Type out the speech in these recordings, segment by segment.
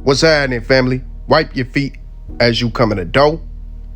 What's happening, family? Wipe your feet as you come in the door.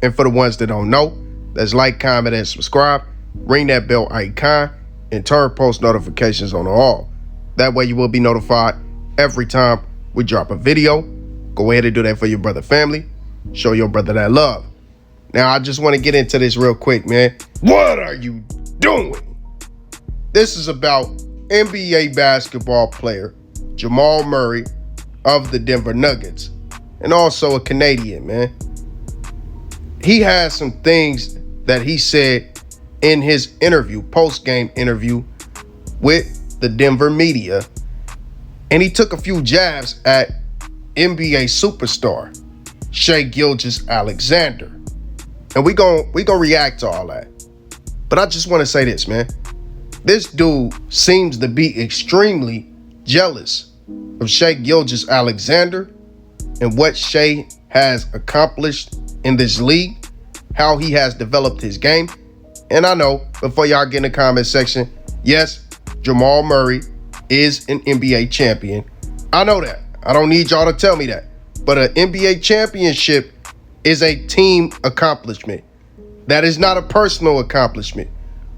And for the ones that don't know, that's like, comment, and subscribe. Ring that bell icon and turn post notifications on all. That way you will be notified every time we drop a video. Go ahead and do that for your brother, family. Show your brother that love. Now, I just want to get into this real quick, man. What are you doing? This is about NBA basketball player Jamal Murray of the Denver Nuggets, and also a Canadian, man. He has some things that he said in his interview, post-game interview with the Denver media, and he took a few jabs at NBA superstar Shai Gilgeous Alexander. And we gon' react to all that. But I just want to say this, man. This dude seems to be extremely jealous of Shai Gilgeous Alexander and what Shai has accomplished in this league, how he has developed his game. And I know, before y'all get in the comment section, yes, Jamal Murray is an NBA champion. I know that. I don't need y'all to tell me that. But an NBA championship is a team accomplishment. That is not a personal accomplishment.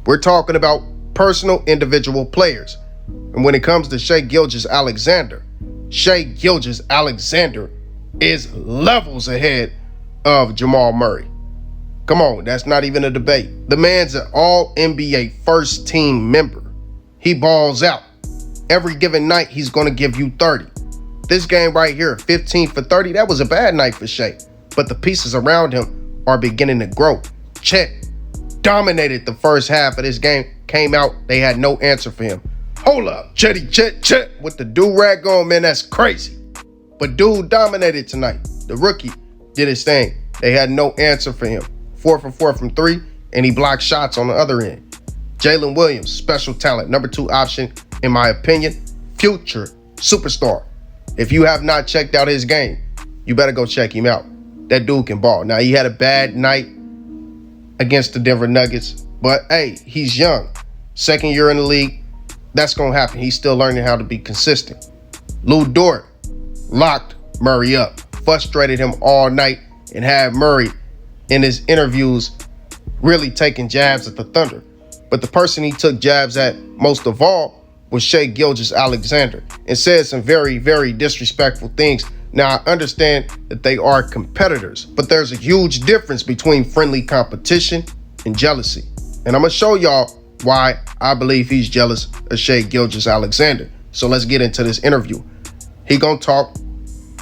We're talking about personal individual players. And when it comes to Shai Gilgeous Alexander is levels ahead of Jamal Murray. Come on, that's not even a debate. The man's an all NBA first team member. He balls out. Every given night, he's going to give you 30. This game right here, 15 for 30, that was a bad night for Shai. But the pieces around him are beginning to grow. Chet dominated the first half of this game. Came out, they had no answer for him. Hold up, Chet with the do-rag on, man, that's crazy. But dude dominated tonight. The rookie did his thing. They had no answer for him. 4 for 4 from 3, and he blocked shots on the other end. Jalen Williams, special talent, number 2 option, in my opinion, future superstar. If you have not checked out his game, you better go check him out. That dude can ball. Now, he had a bad night against the Denver Nuggets, but hey, he's young. Second year in the league. That's going to happen. He's still learning how to be consistent. Lou Dort locked Murray up, frustrated him all night, and had Murray in his interviews really taking jabs at the Thunder. But the person he took jabs at most of all was Shai Gilgeous Alexander, and said some very, very disrespectful things. Now, I understand that they are competitors, but there's a huge difference between friendly competition and jealousy. And I'm going to show y'all why I believe he's jealous of Shai Gilgeous Alexander. So let's get into this interview. He gonna talk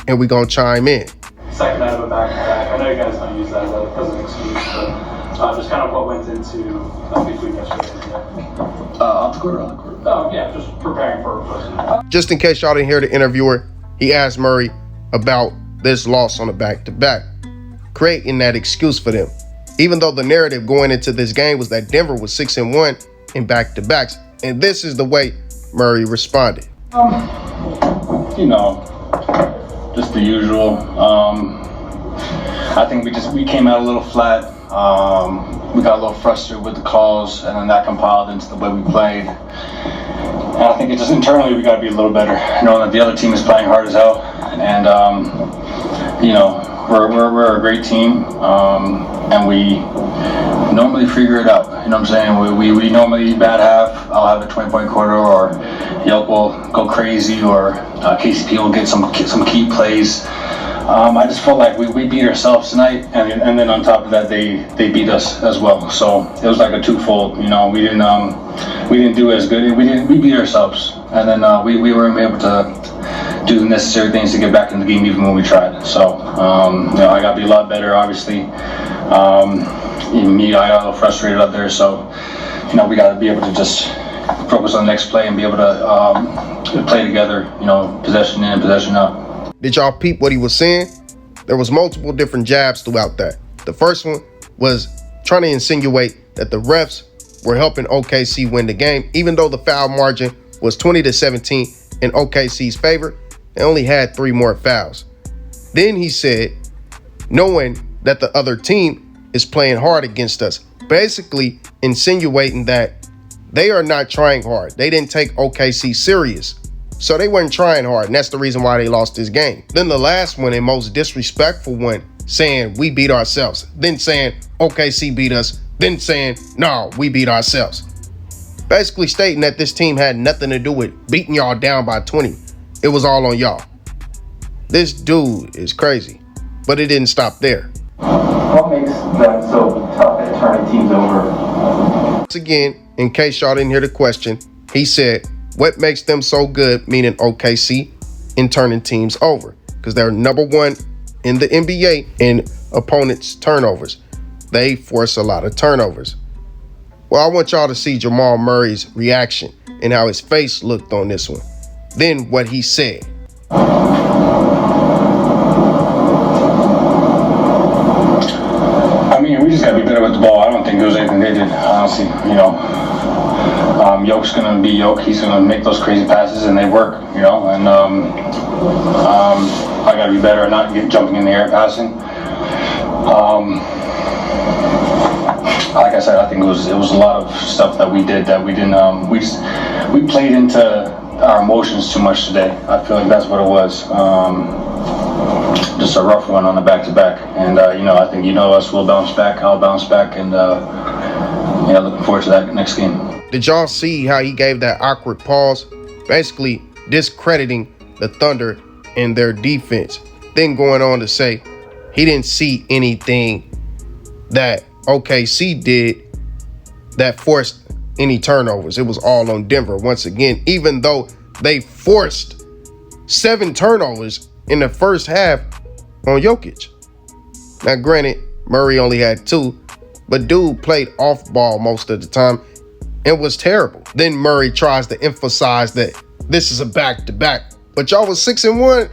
and we gonna chime in. Second night of a back-to-back. I know you guys don't use that as an excuse, but just kind of what went into between yesterday and today. Off the court. Oh, yeah, just preparing for a person. Just in case y'all didn't hear the interviewer, he asked Murray about this loss on the back-to-back, creating that excuse for them. Even though the narrative going into this game was that Denver was 6-1 in back-to-backs. And this is the way Murray responded. Just the usual. I think we came out a little flat. We got a little frustrated with the calls, and then that compiled into the way we played. And I think it's just internally we got to be a little better, knowing that the other team is playing hard as hell. And we're a great team, and we normally figure it out. You know what I'm saying? We normally bad half, I'll have a 20-point quarter, or Yelp will go crazy, or KCP will get some key plays. I just felt like we beat ourselves tonight, and then on top of that, they beat us as well. So it was like a twofold. We didn't do as good. We beat ourselves, and then we weren't able to do the necessary things to get back in the game even when we tried. So I got to be a lot better, obviously. I got a little frustrated up there, so we got to be able to just focus on the next play and be able to play together, possession in, possession out. Did y'all peep what he was saying? There was multiple different jabs throughout that. The first one was trying to insinuate that the refs were helping OKC win the game, even though the foul margin was 20-17 in OKC's favor. They only had 3 more fouls. Then he said, knowing that the other team is playing hard against us, basically insinuating that they are not trying hard. They didn't take OKC serious. So they weren't trying hard, and that's the reason why they lost this game. Then the last one and most disrespectful one, saying we beat ourselves, then saying OKC beat us, then saying no, we beat ourselves. Basically stating that this team had nothing to do with beating y'all down by 20. It was all on y'all. This dude is crazy, but it didn't stop there. What makes them so tough at turning teams over? Once again, in case y'all didn't hear the question, he said, what makes them so good, meaning OKC, in turning teams over? Because they're number one in the NBA in opponents' turnovers. They force a lot of turnovers. Well, I want y'all to see Jamal Murray's reaction and how his face looked on this one. Then what he said. I mean, we just got to be better with the ball. I don't think there was anything they did, honestly. You know, Yoke's going to be Yoke. He's going to make those crazy passes, and they work, you know. And I got to be better at not jumping in the air passing. Like I said, I think it was a lot of stuff that we did that we didn't. We played into our emotions too much today. I feel like that's what it was. Just a rough one on the back-to-back, and you know, I think us. We'll bounce back. I'll bounce back, and yeah, looking forward to that next game. Did y'all see how he gave that awkward pause, basically discrediting the Thunder and their defense? Then going on to say he didn't see anything that OKC did that forced any turnovers. It was all on Denver once again, even though they forced 7 turnovers in the first half on Jokic. Now, granted, Murray only had 2, but dude played off ball most of the time and was terrible. Then Murray tries to emphasize that this is a back-to-back, but y'all was 6-1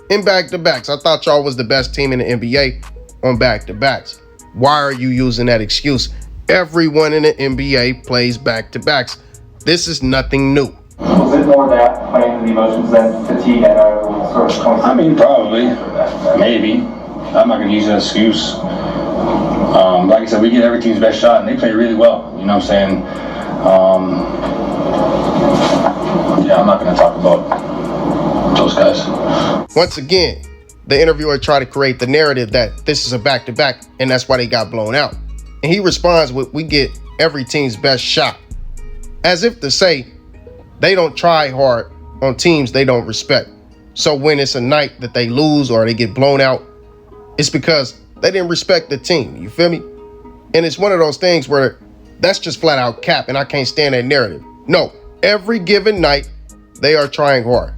in back-to-backs. I thought y'all was the best team in the NBA on back-to-backs. Why are you using that excuse? Everyone in the NBA plays back-to-backs. This is nothing new. Was it more that playing the emotions than fatigue and sort of? I mean, probably, maybe. I'm not going to use that excuse. Like I said, we get every team's best shot, and they play really well. You know what I'm saying? Yeah, I'm not going to talk about those guys. Once again, the interviewer tried to create the narrative that this is a back-to-back, and that's why they got blown out. And he responds with, we get every team's best shot, as if to say they don't try hard on teams they don't respect. So when it's a night that they lose or they get blown out, it's because they didn't respect the team. You feel me? And it's one of those things where that's just flat out cap, and I can't stand that narrative. No, every given night, they are trying hard.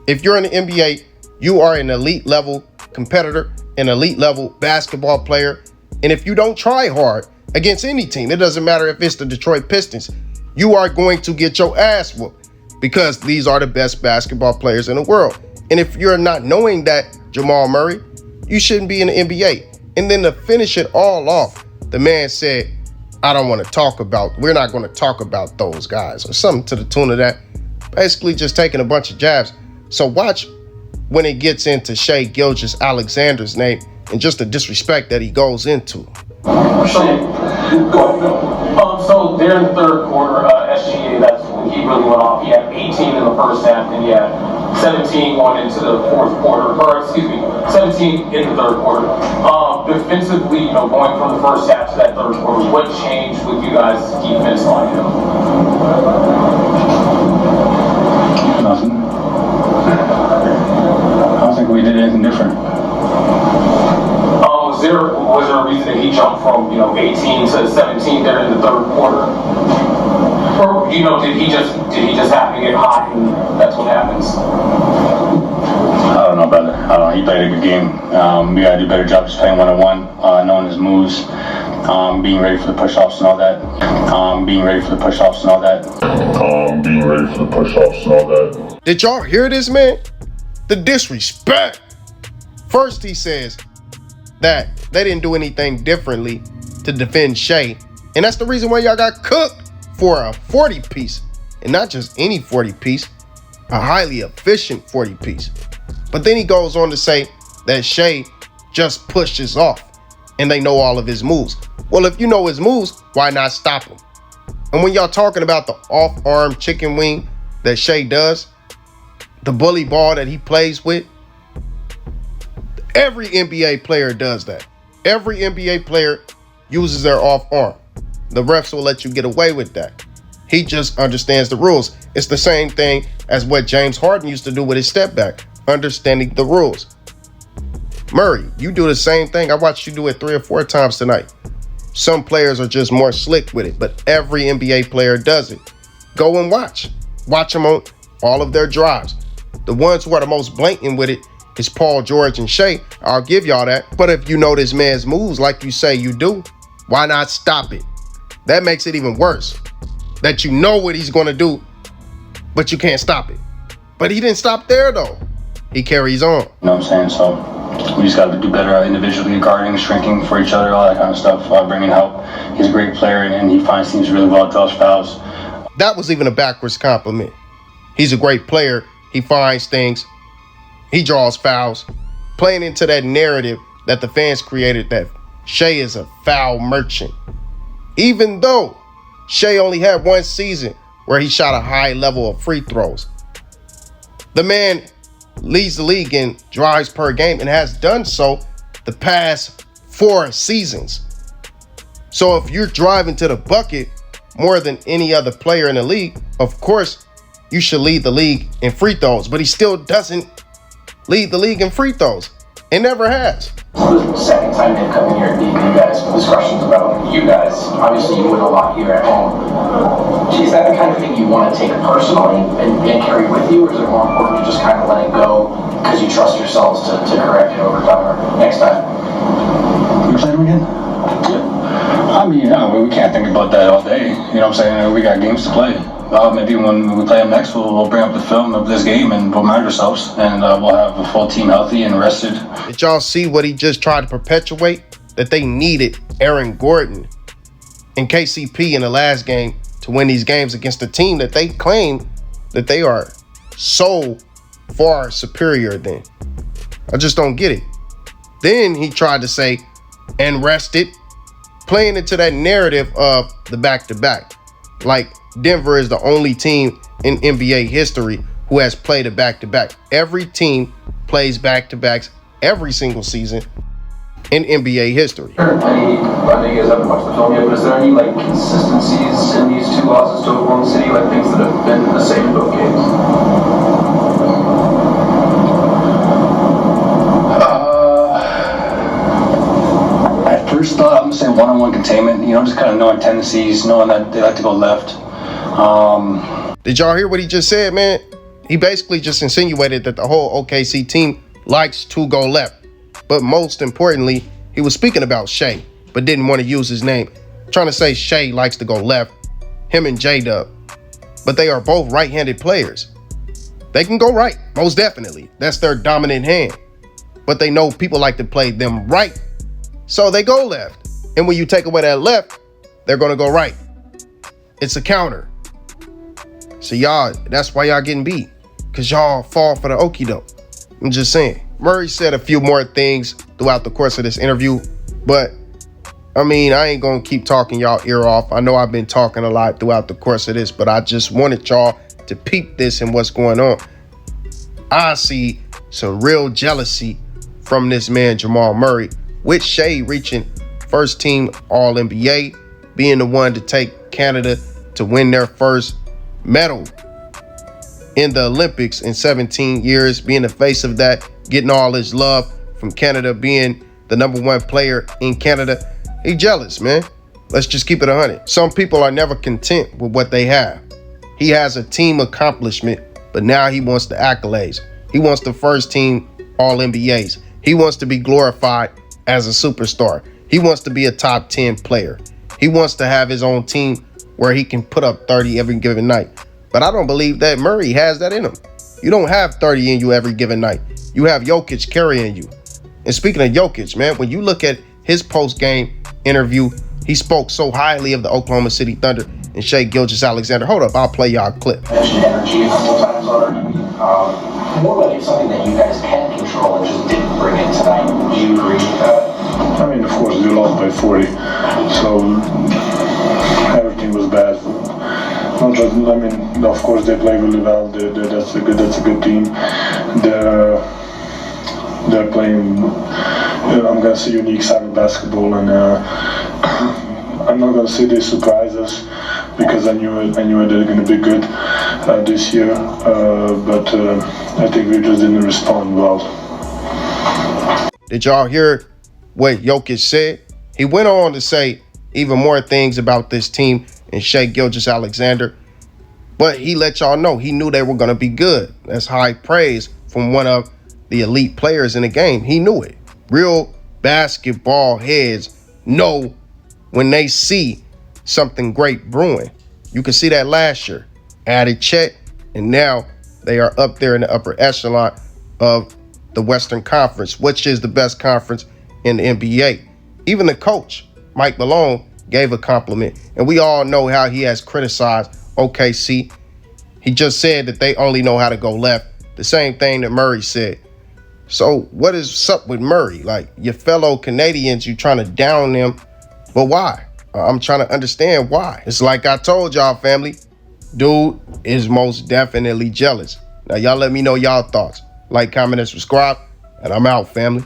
If you're in the NBA, you are an elite level competitor, an elite level basketball player. And if you don't try hard against any team, it doesn't matter if it's the Detroit Pistons, you are going to get your ass whooped because these are the best basketball players in the world. And if you're not knowing that, Jamal Murray, you shouldn't be in the NBA. And then to finish it all off, the man said, we're not going to talk about those guys, or something to the tune of that. Basically just taking a bunch of jabs. So watch when it gets into Shai Gilgeous Alexander's name and just the disrespect that he goes into. So there in the third quarter, SGA, that's when he really went off. He had 18 in the first half, and he had 17 going into the fourth quarter, 17 in the third quarter. Defensively, going from the first half to that third quarter, what changed with you guys' defense on him? Nothing. I don't think we did anything different. Was there a reason that he jumped from 18 to 17 there in the third quarter? Or did he just happen to get hot and that's what happens? I don't know, brother. I don't know. He played a good game. We gotta do a better job just playing one-on-one, knowing his moves, being ready for the push-offs and all that. Did y'all hear this, man? The disrespect. First he says that they didn't do anything differently to defend Shai, and that's the reason why y'all got cooked for a 40-piece, and not just any 40-piece, a highly efficient 40-piece. But then he goes on to say that Shai just pushes off, and they know all of his moves. Well, if you know his moves, why not stop him? And when y'all talking about the off-arm chicken wing that Shai does, the bully ball that he plays with. Every NBA player does that. Every NBA player uses their off arm. The refs will let you get away with that. He just understands the rules. It's the same thing as what James Harden used to do with his step back, understanding the rules. Murray, you do the same thing. I watched you do it 3 or 4 times tonight. Some players are just more slick with it, but every NBA player does it. Go and watch. Watch them on all of their drives. The ones who are the most blatant with it is Paul George and Shai. I'll give y'all that. But if you know this man's moves like you say you do, why not stop it? That makes it even worse. That you know what he's going to do, but you can't stop it. But he didn't stop there, though. He carries on. You know what I'm saying? So we just got to do better individually, guarding, shrinking for each other, all that kind of stuff, bringing help. He's a great player, and he finds teams really well, draws fouls. That was even a backwards compliment. He's a great player. He finds things. He draws fouls. Playing into that narrative that the fans created that Shai is a foul merchant. Even though Shai only had 1 season where he shot a high level of free throws. The man leads the league in drives per game and has done so the past 4 seasons. So if you're driving to the bucket more than any other player in the league, of course, you should lead the league in free throws. But he still doesn't lead the league in free throws. It never has. This is the second time they've come in here and beat you guys. Discussions about you guys. Obviously, you win a lot here at home. Is that the kind of thing you want to take personally and carry with you, or is it more important to just kind of let it go because you trust yourselves to correct it over time or next time? You play them again? Yeah. I mean, no, we can't think about that all day. You know what I'm saying? We got games to play. Maybe when we play them next, we'll bring up the film of this game and we'll remind ourselves, and we'll have a full team healthy and rested. Did y'all see what he just tried to perpetuate? That they needed Aaron Gordon and KCP in the last game to win these games against a team that they claim that they are so far superior than. I just don't get it. Then he tried to say, and rested, playing into that narrative of the back-to-back. Like Denver is the only team in NBA history who has played a back-to-back. Every team plays back-to-backs every single season in NBA history. I know you guys haven't watched the film yet, but is there any consistencies in these 2 losses to Oklahoma City, things that have been the same in both games? First thought, I'm gonna say one-on-one containment. Just kind of knowing tendencies, knowing that they like to go left. Did y'all hear what he just said, man? He basically just insinuated that the whole OKC team likes to go left. But most importantly, he was speaking about Shai, but didn't want to use his name. Trying to say Shai likes to go left, him and J-Dub. But they are both right-handed players. They can go right, most definitely. That's their dominant hand. But they know people like to play them right, so they go left. And when you take away that left, they're going to go right. It's a counter. So y'all, that's why y'all getting beat. Because y'all fall for the okie doke. I'm just saying. Murray said a few more things throughout the course of this interview. But, I ain't going to keep talking y'all ear off. I know I've been talking a lot throughout the course of this. But I just wanted y'all to peep this and what's going on. I see some real jealousy from this man, Jamal Murray, with Shai reaching first team All-NBA, being the one to take Canada to win their first medal in the Olympics in 17 years, being the face of that, getting all his love from Canada, being the #1 player in Canada. He jealous, man. Let's just keep it 100. Some people are never content with what they have. He has a team accomplishment, but now he wants the accolades. He wants the first team All-NBAs. He wants to be glorified as a superstar. He wants to be a top 10 player. He wants to have his own team where he can put up 30 every given night. But I don't believe that Murray has that in him. You don't have 30 in you every given night. You have Jokic carrying you. And speaking of Jokic, man, when you look at his post-game interview, he spoke so highly of the Oklahoma City Thunder and Shai Gilgeous-Alexander. Hold up, I'll play y'all a clip. Mentioned energy a couple times already. More like it's something that you guys can control and just didn't bring it tonight. Do you agree with that? Of course, we lost by 40, so everything was bad. Don't try but I mean, of course, they play really well. That's a good team. They're playing, I'm gonna say, unique side of basketball, and I'm not gonna say they surprise us because I knew they're gonna be good this year, but I think we just didn't respond well. Did y'all hear what Jokic said? He went on to say even more things about this team and Shai Gilgeous-Alexander, but he let y'all know he knew they were going to be good. That's high praise from one of the elite players in the game. He knew it. Real basketball heads know when they see something great brewing. You can see that last year. Added Chet, and now they are up there in the upper echelon of the Western Conference, which is the best conference in the NBA. Even the coach, Mike Malone, gave a compliment, and we all know how he has criticized OKC. He just said that they only know how to go left. The same thing that Murray said. So what is up with Murray? Like, your fellow Canadians, you trying to down them, but why? I'm trying to understand why. It's like I told y'all, family, dude is most definitely jealous. Now, y'all let me know y'all thoughts. Like, comment, and subscribe, and I'm out, family.